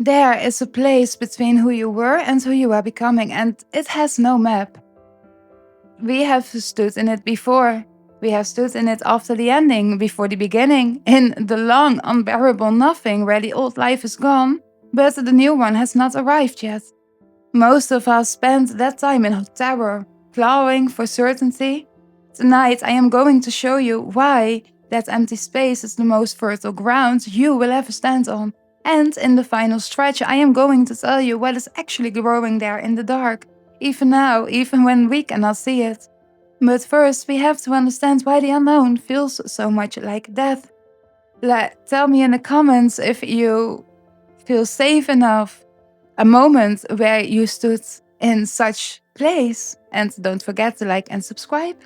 There is a place between who you were and who you are becoming, and it has no map. We have stood in it before. We have stood in it after the ending, before the beginning, in the long, unbearable nothing where the old life is gone, but the new one has not arrived yet. Most of us spend that time in terror, clawing for certainty. Tonight I am going to show you why that empty space is the most fertile ground you will ever stand on. And in the final stretch, I am going to tell you what is actually growing there in the dark, even now, even when we cannot see it. But first, we have to understand why the unknown feels so much like death. Tell me in the comments if you feel safe enough, a moment where you stood in such place. And don't forget to like and subscribe.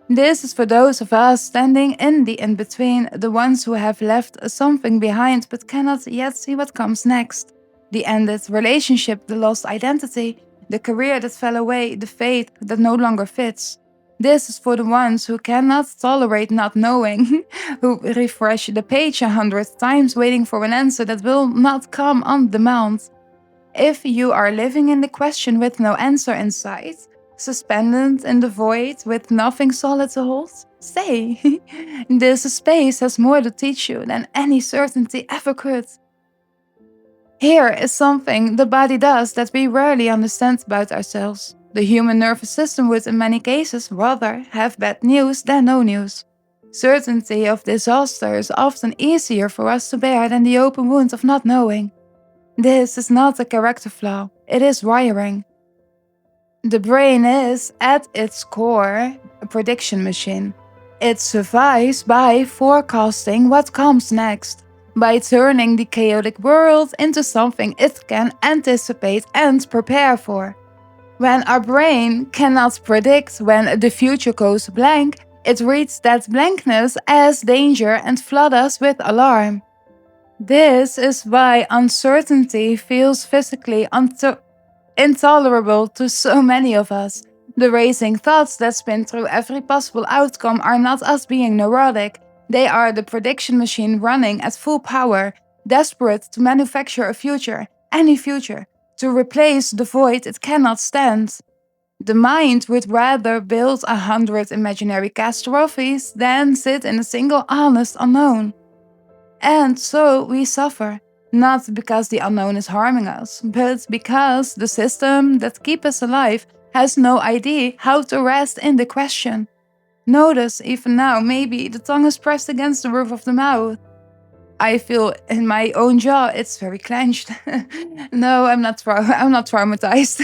This is for those of us standing in the in-between, the ones who have left something behind but cannot yet see what comes next. The ended relationship, the lost identity, the career that fell away, the faith that no longer fits. This is for the ones who cannot tolerate not knowing, who refresh the page 100 times waiting for an answer that will not come on demand. If you are living in the question with no answer in sight, suspended in the void with nothing solid to hold, stay. This space has more to teach you than any certainty ever could. Here is something the body does that we rarely understand about ourselves. The human nervous system would in many cases rather have bad news than no news. Certainty of disaster is often easier for us to bear than the open wound of not knowing. This is not a character flaw, it is wiring. The brain is, at its core, a prediction machine. It survives by forecasting what comes next, by turning the chaotic world into something it can anticipate and prepare for. When our brain cannot predict when the future goes blank, it reads that blankness as danger and floods us with alarm. This is why uncertainty feels physically intolerable to so many of us. The racing thoughts that spin through every possible outcome are not us being neurotic. They are the prediction machine running at full power, desperate to manufacture a future, any future, to replace the void it cannot stand. The mind would rather build 100 imaginary catastrophes than sit in a single honest unknown. And so we suffer, not because the unknown is harming us, but because the system that keeps us alive has no idea how to rest in the question. Notice, even now, maybe the tongue is pressed against the roof of the mouth. I feel in my own jaw it's very clenched. No, I'm not traumatized.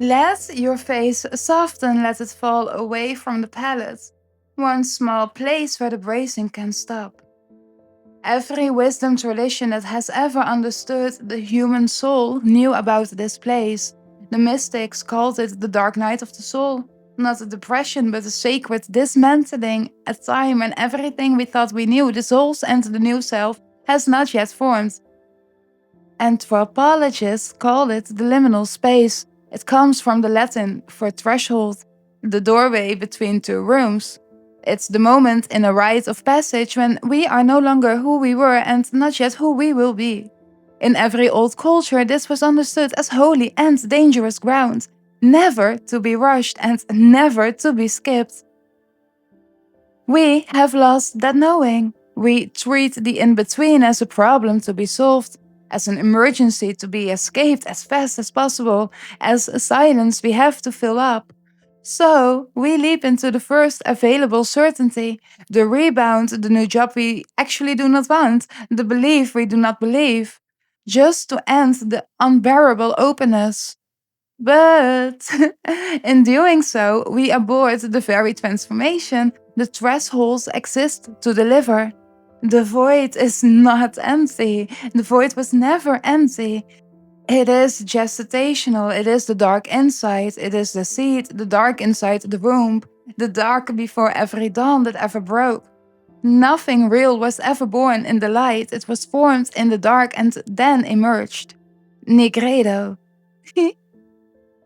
Let your face soften, let it fall away from the palate. One small place where the bracing can stop. Every wisdom tradition that has ever understood the human soul knew about this place. The mystics called it the dark night of the soul, not a depression but a sacred dismantling, a time when everything we thought we knew dissolves and the new self has not yet formed. Anthropologists call it the liminal space. It comes from the Latin for threshold, the doorway between two rooms. It's the moment in a rite of passage when we are no longer who we were and not yet who we will be. In every old culture, this was understood as holy and dangerous ground, never to be rushed and never to be skipped. We have lost that knowing. We treat the in-between as a problem to be solved, as an emergency to be escaped as fast as possible, as a silence we have to fill up. So, we leap into the first available certainty, the rebound, the new job we actually do not want, the belief we do not believe, just to end the unbearable openness. But in doing so, we abort the very transformation the thresholds exist to deliver. The void is not empty. The void was never empty. It is gestational, it is the dark inside, it is the seed, the dark inside the womb, the dark before every dawn that ever broke. Nothing real was ever born in the light, it was formed in the dark and then emerged. Nigredo.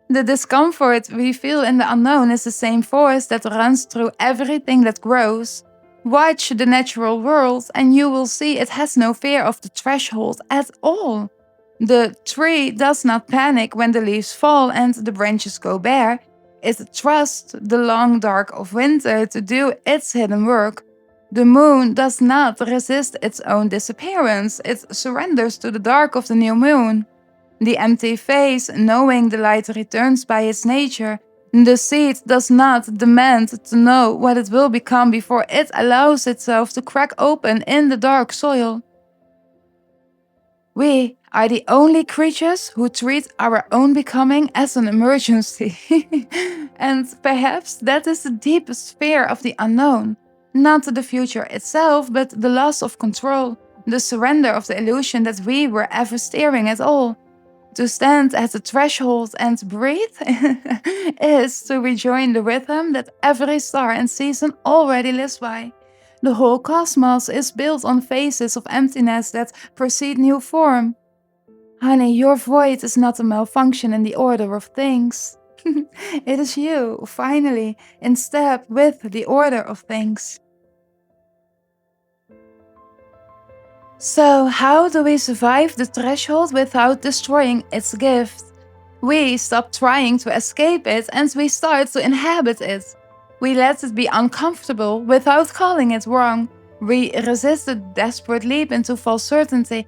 The discomfort we feel in the unknown is the same force that runs through everything that grows. Watch the natural world and you will see it has no fear of the threshold at all. The tree does not panic when the leaves fall and the branches go bare. It trusts the long dark of winter to do its hidden work. The moon does not resist its own disappearance, it surrenders to the dark of the new moon. The empty face, knowing the light returns by its nature, the seed does not demand to know what it will become before it allows itself to crack open in the dark soil. We are the only creatures who treat our own becoming as an emergency. And perhaps that is the deepest fear of the unknown. Not the future itself, but the loss of control, the surrender of the illusion that we were ever steering at all. To stand at the threshold and breathe is to rejoin the rhythm that every star and season already lives by. The whole cosmos is built on phases of emptiness that precede new form. Honey, your void is not a malfunction in the order of things. It is you, finally, in step with the order of things. So, how do we survive the threshold without destroying its gift? We stop trying to escape it and we start to inhabit it. We let it be uncomfortable without calling it wrong. We resist the desperate leap into false certainty.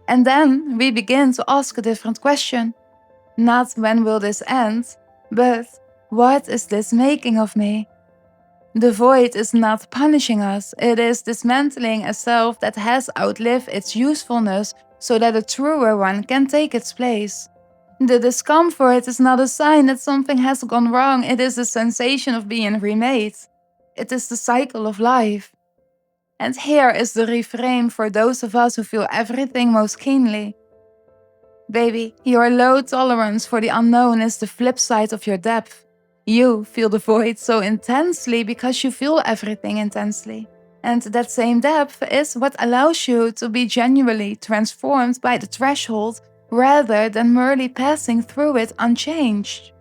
And then we begin to ask a different question. Not when will this end, but what is this making of me? The void is not punishing us, it is dismantling a self that has outlived its usefulness so that a truer one can take its place. The discomfort is not a sign that something has gone wrong, it is the sensation of being remade. It is the cycle of life. And here is the refrain for those of us who feel everything most keenly. Baby, your low tolerance for the unknown is the flip side of your depth. You feel the void so intensely because you feel everything intensely. And that same depth is what allows you to be genuinely transformed by the threshold rather than merely passing through it unchanged.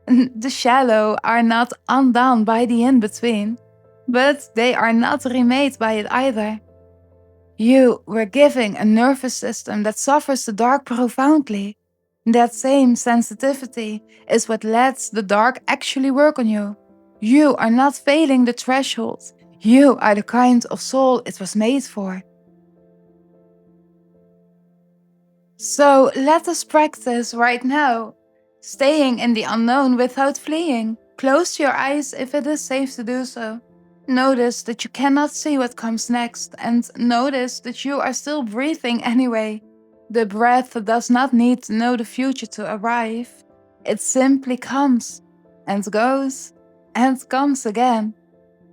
The shallow are not undone by the in-between, but they are not remade by it either. You were giving a nervous system that suffers the dark profoundly. That same sensitivity is what lets the dark actually work on you. You are not failing the threshold. You are the kind of soul it was made for. So let us practice right now, staying in the unknown without fleeing. Close your eyes if it is safe to do so. Notice that you cannot see what comes next, and notice that you are still breathing anyway. The breath does not need to know the future to arrive. It simply comes, and goes, and comes again.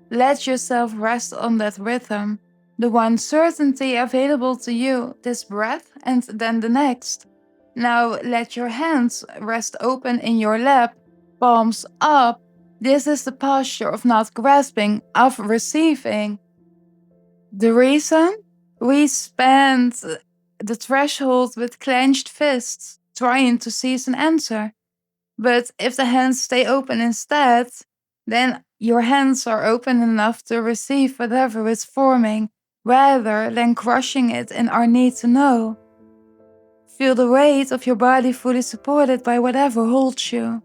Let yourself rest on that rhythm, the one certainty available to you, this breath and then the next. Now let your hands rest open in your lap, palms up. This is the posture of not grasping, of receiving. The reason? We spend the threshold with clenched fists, trying to seize an answer. But if the hands stay open instead, then your hands are open enough to receive whatever is forming, rather than crushing it in our need to know. Feel the weight of your body fully supported by whatever holds you.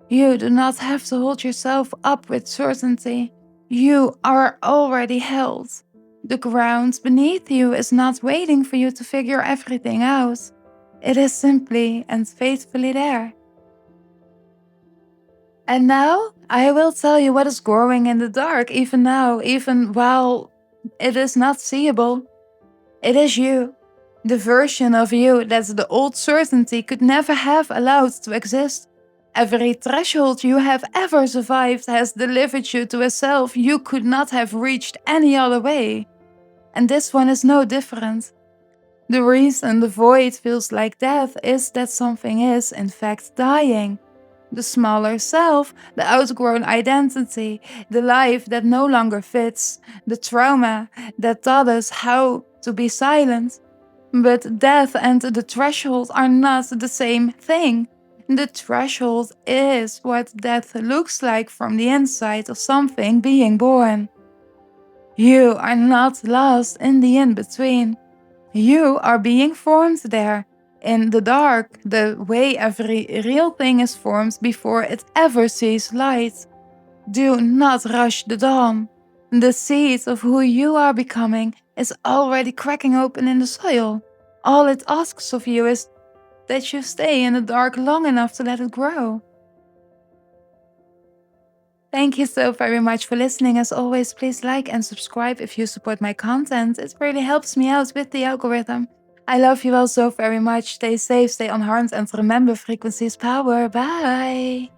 You do not have to hold yourself up with certainty. You are already held. The ground beneath you is not waiting for you to figure everything out. It is simply and faithfully there. And now I will tell you what is growing in the dark, even now, even while it is not seeable. It is you, the version of you that the old certainty could never have allowed to exist. Every threshold you have ever survived has delivered you to a self you could not have reached any other way. And this one is no different. The reason the void feels like death is that something is, in fact, dying. The smaller self, the outgrown identity, the life that no longer fits, the trauma that taught us how to be silent. But death and the threshold are not the same thing. The threshold is what death looks like from the inside of something being born. You are not lost in the in-between. You are being formed there, in the dark, the way every real thing is formed before it ever sees light. Do not rush the dawn. The seed of who you are becoming is already cracking open in the soil. All it asks of you is that you stay in the dark long enough to let it grow. Thank you so very much for listening. As always, please like and subscribe if you support my content. It really helps me out with the algorithm. I love you all so very much. Stay safe, stay unharmed, and remember frequency's power. Bye!